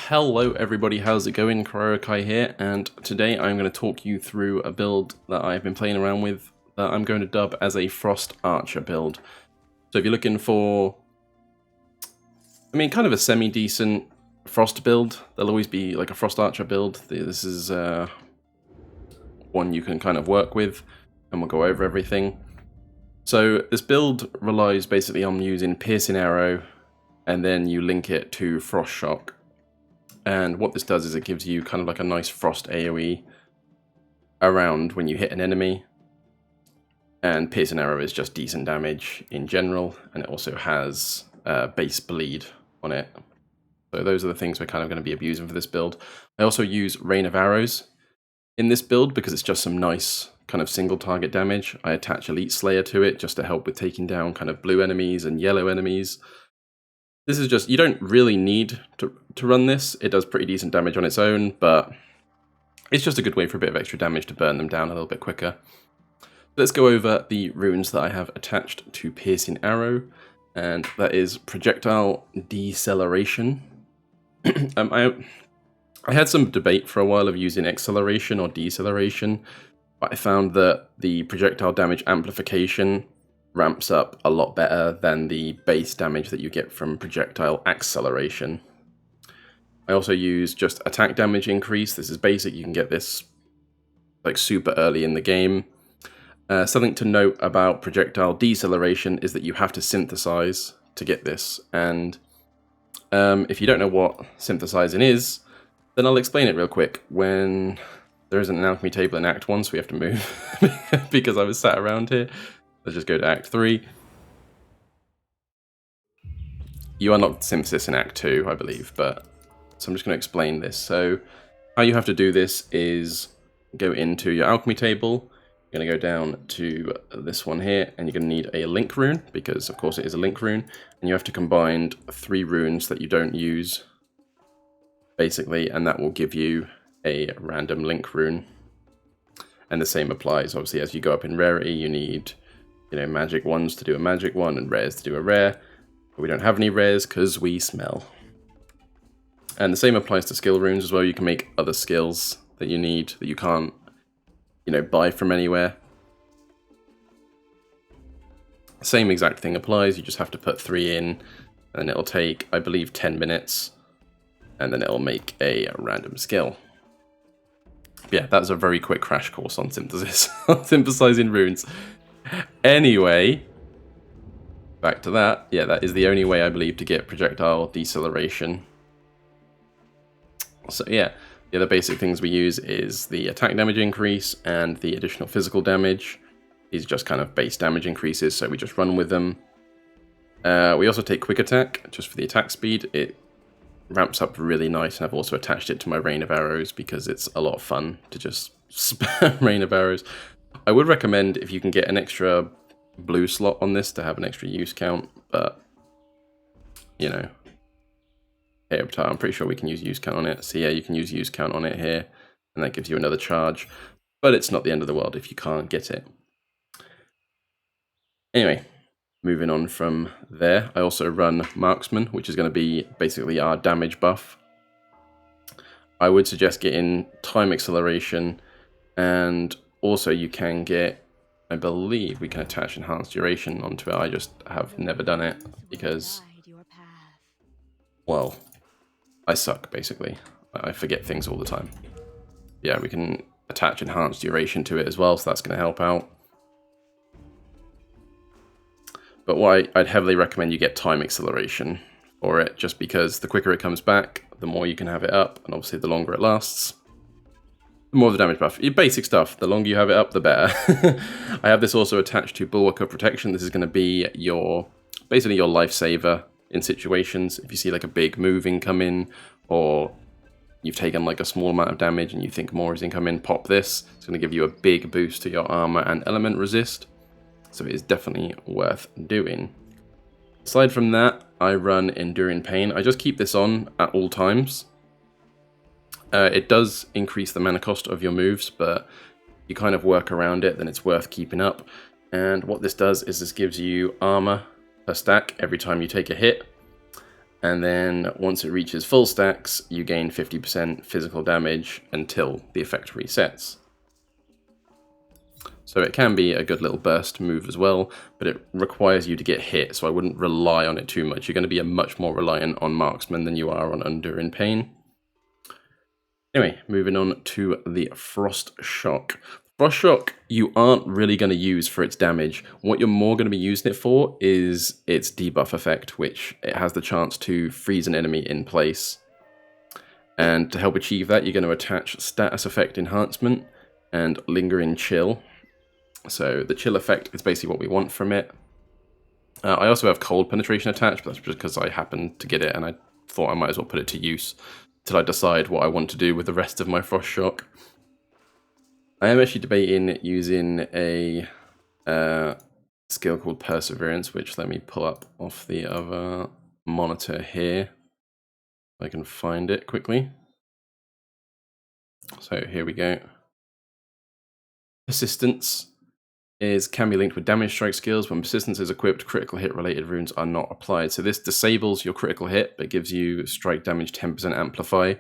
Hello everybody, how's it going? Kurokai here, and today I'm going to talk you through a build that I've been playing around with that I'm going to dub as a Frost Archer build. So if you're looking for, kind of a semi-decent Frost build, there'll always be like a Frost Archer build. This is one you can kind of work with, and we'll go over everything. So this build relies basically on using Piercing Arrow, and then you link it to Frost Shock. And what this does is it gives you kind of like a nice Frost AoE around when you hit an enemy. And Piercing Arrow is just decent damage in general, and it also has base bleed on it. So those are the things we're kind of going to be abusing for this build. I also use Rain of Arrows in this build because it's just some nice kind of single target damage. I attach Elite Slayer to it just to help with taking down kind of blue enemies and yellow enemies. This is just, you don't really need to run this. It does pretty decent damage on its own, but it's just a good way for a bit of extra damage to burn them down a little bit quicker. Let's go over the runes that I have attached to Piercing Arrow, and that is Projectile Deceleration. I had some debate for a while of using Acceleration or Deceleration, but I found that the Projectile Damage Amplification ramps up a lot better than the base damage that you get from Projectile Acceleration. I also use just Attack Damage Increase. This is basic, you can get this like super early in the game. Something to note about Projectile Deceleration is that you have to synthesize to get this, and if you don't know what synthesizing is, then I'll explain it real quick. When there isn't an alchemy table in Act 1, so we have to move because I was sat around here. Let's just go to Act 3. You unlock Synthesis in Act 2, I believe, but so I'm just going to explain this. So how you have to do this is go into your alchemy table. You're going to go down to this one here, and you're going to need a link rune, because of course it is a link rune, and you have to combine 3 runes that you don't use, basically, and that will give you a random link rune. And the same applies, obviously, as you go up in rarity, you need magic ones to do a magic one and rares to do a rare. But we don't have any rares because we smell. And the same applies to skill runes as well. You can make other skills that you need that you can't, buy from anywhere. Same exact thing applies. You just have to put 3 in, and it'll take, I believe, 10 minutes, and then it'll make a random skill. Yeah, that's a very quick crash course on synthesis, on synthesizing runes. Anyway, back to that. Yeah, that is the only way I believe to get Projectile Deceleration. So yeah, the other basic things we use is the attack damage increase and the additional physical damage. These are just kind of base damage increases, so we just run with them. We also take Quick Attack just for the attack speed. It ramps up really nice, and I've also attached it to my Rain of Arrows because it's a lot of fun to just spam Rain of Arrows. I would recommend if you can get an extra blue slot on this to have an extra use count, but here, I'm pretty sure we can use count on it. So yeah, you can use count on it here, and that gives you another charge, but it's not the end of the world if you can't get it. Anyway, moving on from there, I also run Marksman, which is going to be basically our damage buff. I would suggest getting Time Acceleration, and also you can get, I believe we can attach Enhanced Duration onto it. I just have never done it because, well, I suck, basically. I forget things all the time. Yeah, we can attach Enhanced Duration to it as well, so that's going to help out. But what I'd heavily recommend you get Time Acceleration for it, just because the quicker it comes back, the more you can have it up, and obviously the longer it lasts, the more of the damage buff. Your basic stuff, the longer you have it up, the better. I have this also attached to Bulwark of Protection. This is going to be basically your lifesaver in situations. If you see like a big move incoming, or you've taken like a small amount of damage and you think more is incoming, pop this. It's going to give you a big boost to your armor and element resist. So it is definitely worth doing. Aside from that, I run Enduring Pain. I just keep this on at all times. It does increase the mana cost of your moves, but you kind of work around it, then it's worth keeping up. And what this does is this gives you armor per stack every time you take a hit. And then once it reaches full stacks, you gain 50% physical damage until the effect resets. So it can be a good little burst move as well, but it requires you to get hit, so I wouldn't rely on it too much. You're going to be much more reliant on Marksman than you are on Undo in Pain. Anyway, moving on to the Frost Shock. Frost Shock you aren't really going to use for its damage. What you're more going to be using it for is its debuff effect, which it has the chance to freeze an enemy in place. And to help achieve that, you're going to attach Status Effect Enhancement and Lingering Chill. So the chill effect is basically what we want from it. I also have Cold Penetration attached, but that's just because I happened to get it and I thought I might as well put it to use till I decide what I want to do with the rest of my Frost Shock. I am actually debating using a skill called Perseverance, which let me pull up off the other monitor here. If I can find it quickly. So here we go. Persistence can be linked with damage strike skills. When persistence is equipped, critical hit related runes are not applied. So this disables your critical hit, but gives you strike damage 10% amplify.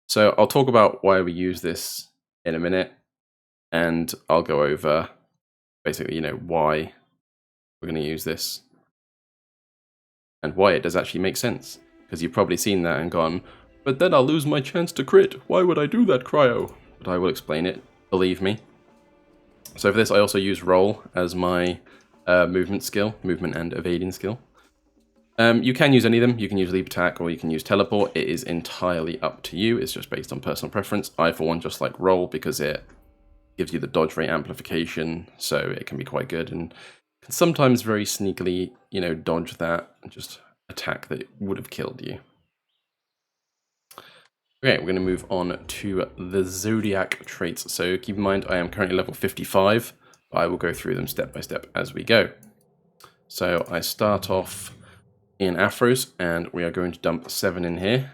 So I'll talk about why we use this in a minute, and I'll go over basically, why we're going to use this and why it does actually make sense. Because you've probably seen that and gone, but then I'll lose my chance to crit. Why would I do that, Cryo? But I will explain it, believe me. So for this, I also use Roll as my movement and evading skill. You can use any of them. You can use Leap Attack or you can use Teleport. It is entirely up to you. It's just based on personal preference. I, for one, just like Roll because it gives you the dodge rate amplification, so it can be quite good and can sometimes very sneakily, dodge that and just attack that would have killed you. Okay, we're going to move on to the Zodiac traits. So keep in mind, I am currently level 55. But I will go through them step by step as we go. So I start off in Afros, and we are going to dump 7 in here.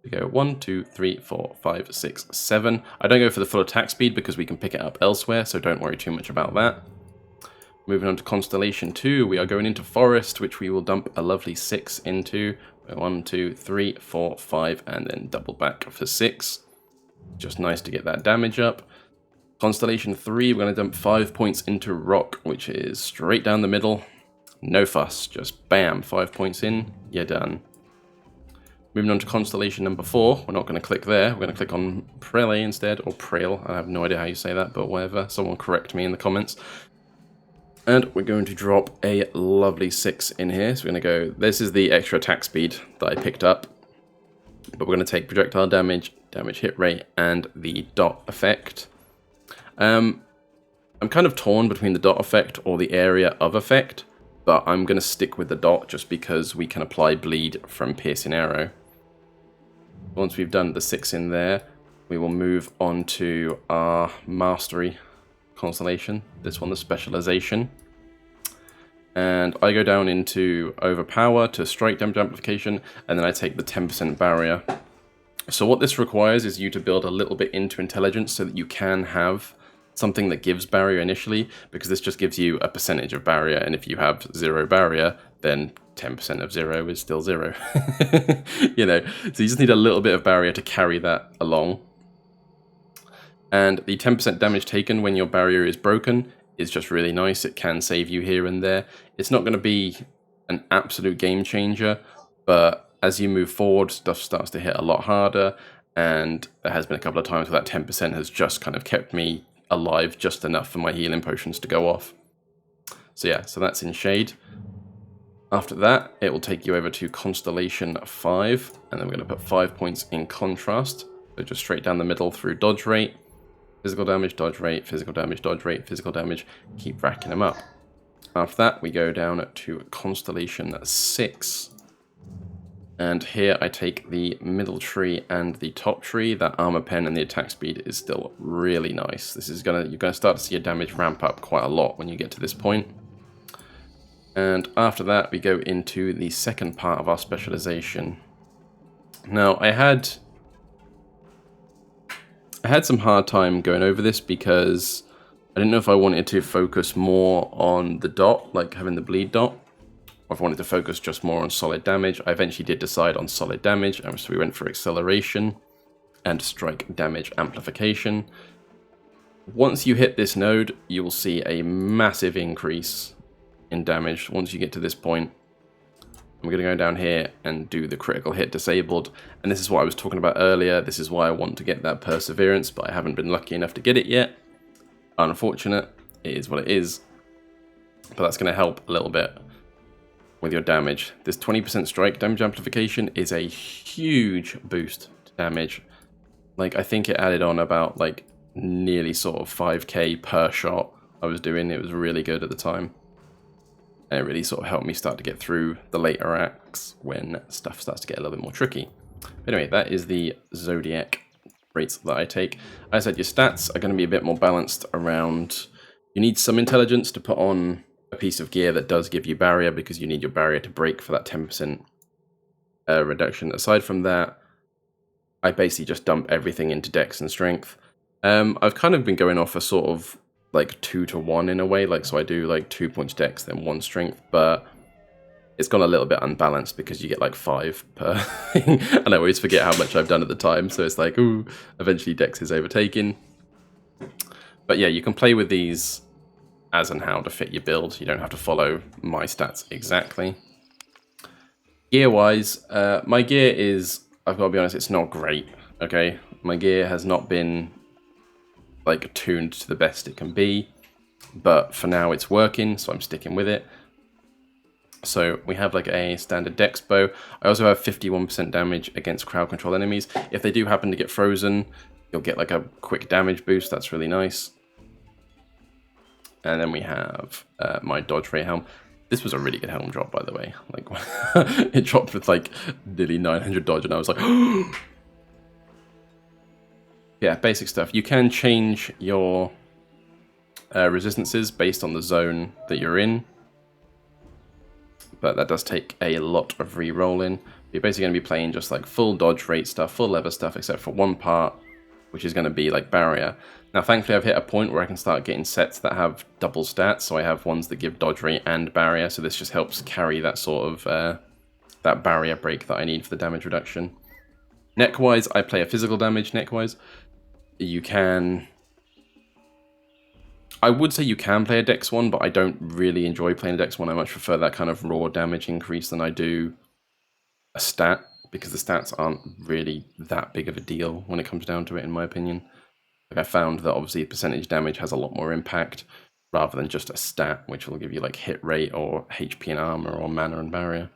We go 1, 2, 3, 4, 5, 6, 7. I don't go for the full attack speed because we can pick it up elsewhere, so don't worry too much about that. Moving on to Constellation 2, we are going into Forest, which we will dump a lovely 6 into. 1, 2, 3, 4, 5, and then double back for 6. Just nice to get that damage up. Constellation 3, we're going to dump 5 points into Rock, which is straight down the middle. No fuss, just bam, 5 points in, you're done. Moving on to Constellation number 4, we're not going to click there, we're going to click on Prele instead, or Prale, I have no idea how you say that, but whatever, someone correct me in the comments. And we're going to drop a lovely 6 in here. So we're going to go, this is the extra attack speed that I picked up. But we're going to take projectile damage, damage hit rate, and the dot effect. I'm kind of torn between the dot effect or the area of effect. But I'm going to stick with the dot just because we can apply bleed from Piercing Arrow. Once we've done the 6 in there, we will move on to our Mastery Constellation, this one, the Specialization, and I go down into Overpower to strike damage amplification, and then I take the 10% barrier. So what this requires is you to build a little bit into intelligence so that you can have something that gives barrier initially, because this just gives you a percentage of barrier, and if you have 0 barrier, then 10% of 0 is still 0. So you just need a little bit of barrier to carry that along. And the 10% damage taken when your barrier is broken is just really nice. It can save you here and there. It's not going to be an absolute game changer, but as you move forward, stuff starts to hit a lot harder, and there has been a couple of times where that 10% has just kind of kept me alive just enough for my healing potions to go off. So yeah, so that's in Shade. After that, it will take you over to Constellation 5, and then we're going to put 5 points in Contrast, so just straight down the middle through dodge rate. Physical damage, dodge rate, physical damage, dodge rate, physical damage, keep racking them up. After that, we go down to Constellation 6. And here I take the middle tree and the top tree. That armor pen and the attack speed is still really nice. This is you're gonna start to see your damage ramp up quite a lot when you get to this point. And after that, we go into the second part of our specialization. Now, I had some hard time going over this because I didn't know if I wanted to focus more on the dot, like having the bleed dot, or if I wanted to focus just more on solid damage. I eventually did decide on solid damage, and so we went for acceleration and strike damage amplification. Once you hit this node, you will see a massive increase in damage. Once you get to this point, I'm going to go down here and do the critical hit disabled, and this is what I was talking about earlier. This is why I want to get that perseverance, but I haven't been lucky enough to get it yet. Unfortunate, it is what it is, but that's going to help a little bit with your damage. This 20% strike damage amplification is a huge boost to damage. Like, I think it added on about like nearly sort of 5k per shot I was doing. It was really good at the time, and it really sort of helped me start to get through the later acts when stuff starts to get a little bit more tricky. But anyway, that is the Zodiac rates that I take. As I said, your stats are going to be a bit more balanced around. You need some intelligence to put on a piece of gear that does give you barrier, because you need your barrier to break for that 10% reduction. Aside from that, I basically just dump everything into dex and strength. I've kind of been going off a sort of like 2-to-1 in a way, like, so I do like 2 points dex then 1 strength, but it's gone a little bit unbalanced because you get like 5 per thing, and I always forget how much I've done at the time, so it's like, ooh, eventually dex is overtaken. But yeah, you can play with these as and how to fit your build. You don't have to follow my stats exactly. Gear-wise, my gear is, I've got to be honest, it's not great, okay? My gear has not been like tuned to the best it can be, but for now it's working, so I'm sticking with it. So we have like a standard dex bow. I also have 51% damage against crowd control enemies. If they do happen to get frozen, you'll get like a quick damage boost. That's really nice. And then we have my dodge rate helm. This was a really good helm drop, by the way. Like, it dropped with like nearly 900 dodge, and I was like, yeah, basic stuff. You can change your resistances based on the zone that you're in, but that does take a lot of re-rolling. You're basically going to be playing just like full dodge rate stuff, full lever stuff, except for one part, which is going to be like barrier. Now, thankfully, I've hit a point where I can start getting sets that have double stats, so I have ones that give dodge rate and barrier, so this just helps carry that sort of that barrier break that I need for the damage reduction. Neck-wise, I play a physical damage neck-wise. You can... I would say you can play a dex one, but I don't really enjoy playing a dex one. I much prefer that kind of raw damage increase than I do a stat, because the stats aren't really that big of a deal when it comes down to it, in my opinion. Like, I found that obviously percentage damage has a lot more impact rather than just a stat, which will give you like hit rate or HP and armor or mana and barrier.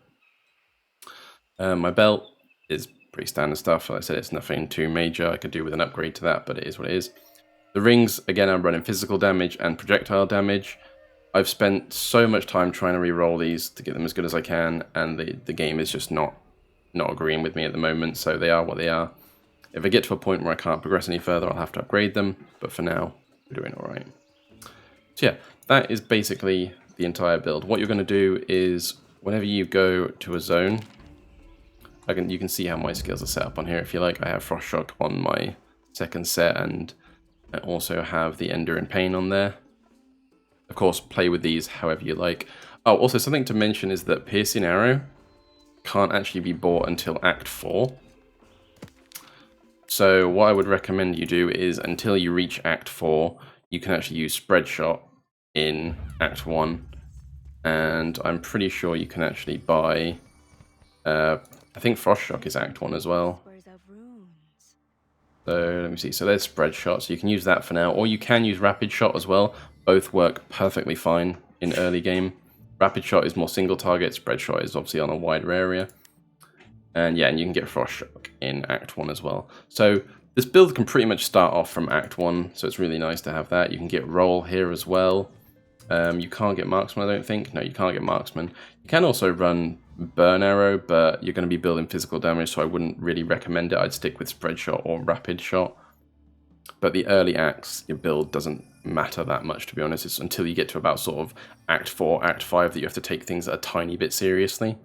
My belt is pretty standard stuff. Like I said, it's nothing too major. I could do with an upgrade to that, but it is what it is. The rings, again, I'm running physical damage and projectile damage. I've spent so much time trying to re-roll these to get them as good as I can, and the game is just not agreeing with me at the moment, so they are what they are. If I get to a point where I can't progress any further, I'll have to upgrade them, but for now, we're doing alright. So yeah, that is basically the entire build. What you're going to do is, whenever you go to a zone, you can see how my skills are set up on here if you like. I have Frost Shock on my second set, and I also have the Enduring Pain on there. Of course, play with these however you like. Oh, also something to mention is that Piercing Arrow can't actually be bought until Act 4. So what I would recommend you do is, until you reach Act 4, you can actually use Spread Shot in Act 1. And I'm pretty sure you can actually buy... I think Frost Shock is Act 1 as well. So let me see. So there's Spread Shot. So you can use that for now. Or you can use Rapid Shot as well. Both work perfectly fine in early game. Rapid Shot is more single target. Spread Shot is obviously on a wider area. And yeah, and you can get Frost Shock in Act 1 as well. So this build can pretty much start off from Act 1. So it's really nice to have that. You can get Roll here as well. You can't get Marksman, I don't think. No, you can't get Marksman. You can also run Burn Arrow, but you're going to be building physical damage, so I wouldn't really recommend it. I'd stick with Spread Shot or Rapid Shot. But the early acts, your build doesn't matter that much, to be honest. It's until you get to about sort of Act 4, Act 5 that you have to take things a tiny bit seriously.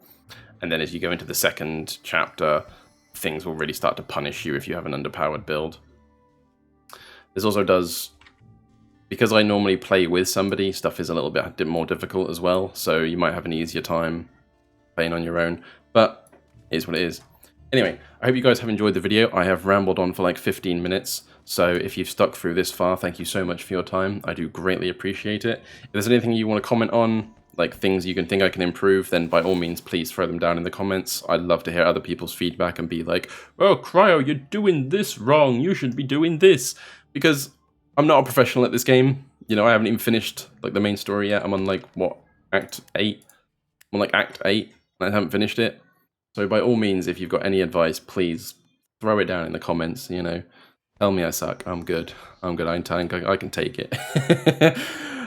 And then as you go into the second chapter, things will really start to punish you if you have an underpowered build. This also does... Because I normally play with somebody, stuff is a little bit more difficult as well, so you might have an easier time playing on your own, but it is what it is. Anyway, I hope you guys have enjoyed the video. I have rambled on for like 15 minutes, so if you've stuck through this far, thank you so much for your time. I do greatly appreciate it. If there's anything you want to comment on, like things you can think I can improve, then by all means, please throw them down in the comments. I'd love to hear other people's feedback and be like, oh, Cryo, you're doing this wrong. You should be doing this. Because I'm not a professional at this game. You know, I haven't even finished like the main story yet. I'm on like, what, Act 8? I'm on like Act 8, and I haven't finished it. So by all means, if you've got any advice, please throw it down in the comments, you know. Tell me I suck. I'm good. I'm good. I can take it.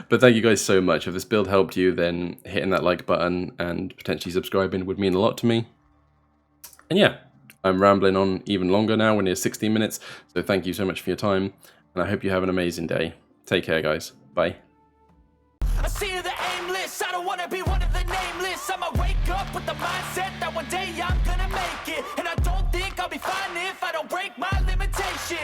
But thank you guys so much. If this build helped you, then hitting that like button and potentially subscribing would mean a lot to me. And yeah, I'm rambling on even longer now. We're near 16 minutes. So thank you so much for your time. And I hope you have an amazing day. Take care, guys. Bye. I see the aimless, I don't wanna be one of the nameless. I'ma wake up with the mindset that one day I'm gonna make it. And I don't think I'll be fine if I don't break my limitations.